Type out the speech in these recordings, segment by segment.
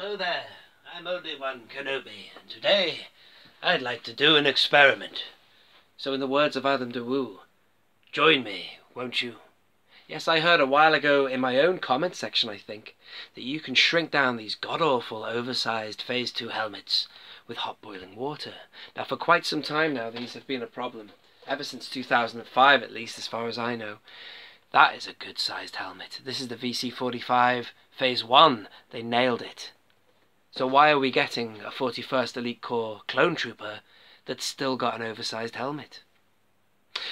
Hello there, I'm only one Kenobi, and today I'd like to do an experiment. So in the words of Adam DeWoo, join me, won't you? Yes, I heard a while ago in my own comment section, I think, that you can shrink down these god-awful oversized Phase 2 helmets with hot boiling water. Now for quite some time now these have been a problem, ever since 2005 at least, as far as I know. That is a good sized helmet. This is the VC45 Phase 1, they nailed it. So why are we getting a 41st Elite Corps CloneTrooper that's still got an oversized helmet?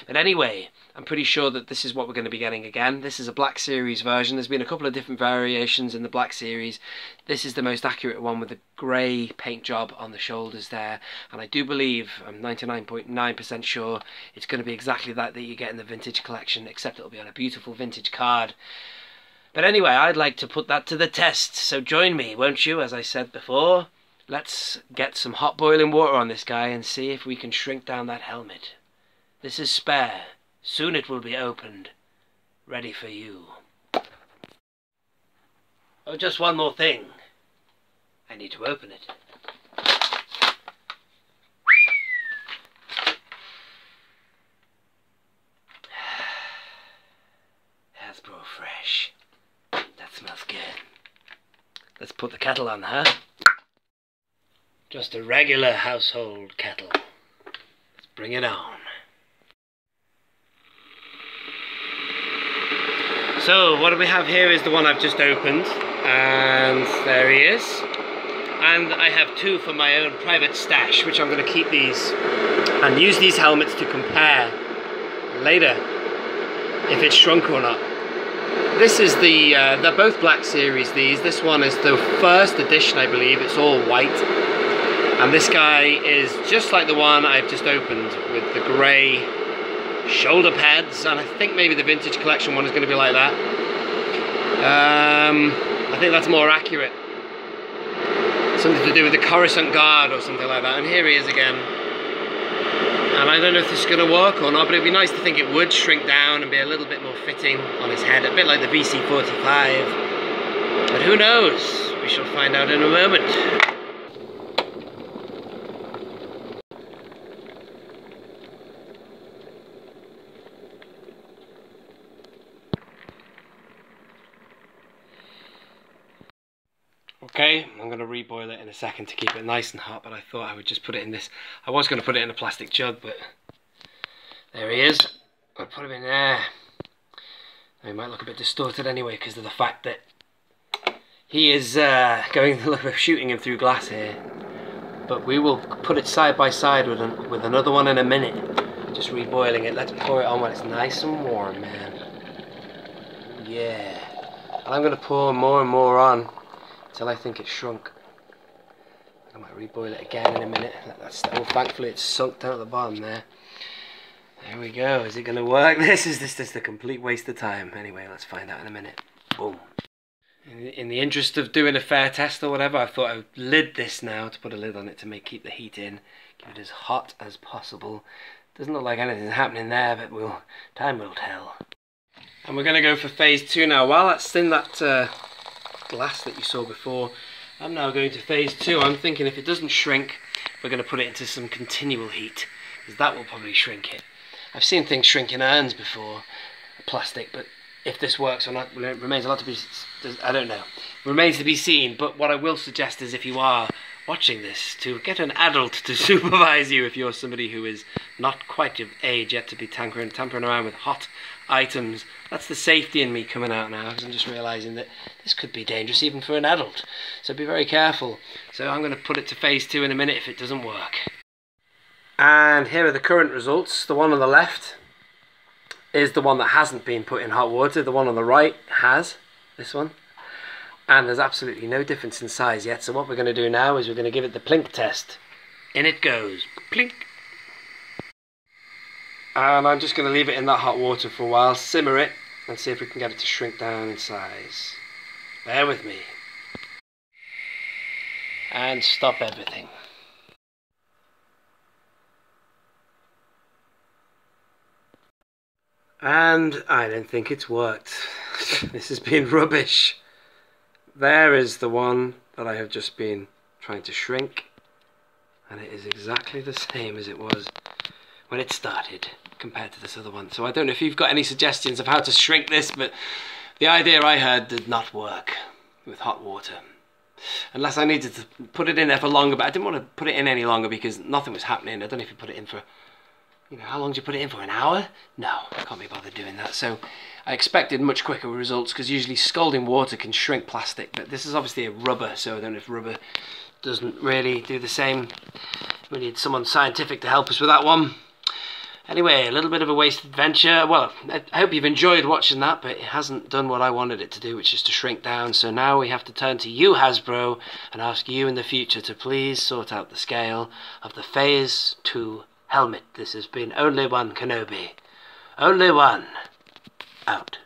But anyway, I'm pretty sure that this is what we're going to be getting again. This is a Black Series version. There's been a couple of different variations in the Black Series. This is the most accurate one with a grey paint job on the shoulders there. And I do believe, I'm 99.9% sure, it's going to be exactly that you get in the vintage collection, except it'll be on a beautiful vintage card. But anyway, I'd like to put that to the test. So join me, won't you, as I said before? Let's get some hot boiling water on this guy and see if we can shrink down that helmet. This is spare. Soon it will be opened. Ready for you. Oh, just one more thing. I need to open it. Hasbro fresh. That smells good. Let's put the kettle on, huh? Just a regular household kettle. Let's bring it on. So what we have here is the one I've just opened, and there he is. And I have two for my own private stash, which I'm going to keep these and use these helmets to compare later if it's shrunk or not. This is the, they're both Black Series these. This one is the first edition, I believe. It's all white. And this guy is just like the one I've just opened, with the grey shoulder pads, and I think maybe the vintage collection one is going to be like that. I think that's more accurate. Something to do with the Coruscant Guard or something like that. And here he is again. And I don't know if this is going to work or not, but it'd be nice to think it would shrink down and be a little bit more fitting on his head, a bit like the VC45. But who knows? We shall find out in a moment. Okay, I'm going to reboil it in a second to keep it nice and hot, but I thought I would just put it in this. I was going to put it in a plastic jug, but there he is. I'll put him in there. He might look a bit distorted anyway because of the fact that he is going to look, we're shooting him through glass here. But we will put it side by side with another one in a minute. Just reboiling it. Let's pour it on when it's nice and warm, man. Yeah. And I'm going to pour more and more on until I think it's shrunk. I might reboil it again in a minute. Oh, thankfully it's sunk down at the bottom there. There we go. Is it going to work? This is just a complete waste of time. Anyway, let's find out in a minute. Boom. In the interest of doing a fair test or whatever, I thought I would lid this now, to put a lid on it to keep the heat in. Keep it as hot as possible. Doesn't look like anything's happening there, but time will tell. And we're going to go for Phase 2 now. While that's in that glass that you saw before, I'm now going to Phase 2. I'm thinking if it doesn't shrink, we're going to put it into some continual heat, because that will probably shrink it. I've seen things shrink in urns before, plastic, but if this works or not remains a lot to be, I don't know, remains to be seen. But what I will suggest is, if you are watching this, to get an adult to supervise you if you're somebody who is not quite of age yet to be tampering around with hot items. That's the safety in me coming out now, because I'm just realising that this could be dangerous even for an adult. So be very careful. So I'm going to put it to Phase 2 in a minute if it doesn't work. And here are the current results. The one on the left is the one that hasn't been put in hot water. The one on the right has, this one. And there's absolutely no difference in size yet. So what we're going to do now is we're going to give it the plink test. In it goes. Plink. And I'm just going to leave it in that hot water for a while, simmer it, and see if we can get it to shrink down in size. Bear with me. And stop everything. And I don't think it's worked. This has been rubbish. There is the one that I have just been trying to shrink, and it is exactly the same as it was when it started compared to this other one. So I don't know if you've got any suggestions of how to shrink this, but the idea I had did not work with hot water. Unless I needed to put it in there for longer, but I didn't want to put it in any longer because nothing was happening. I don't know if you put it in for, you know, how long do you put it in for? An hour? No, I can't be bothered doing that. So I expected much quicker results because usually scalding water can shrink plastic, but this is obviously a rubber, so I don't know if rubber doesn't really do the same. We need someone scientific to help us with that one. Anyway, a little bit of a wasted venture. Well, I hope you've enjoyed watching that, but it hasn't done what I wanted it to do, which is to shrink down. So now we have to turn to you, Hasbro, and ask you in the future to please sort out the scale of the Phase 2 helmet. This has been Only One Kenobi. Only One. Out.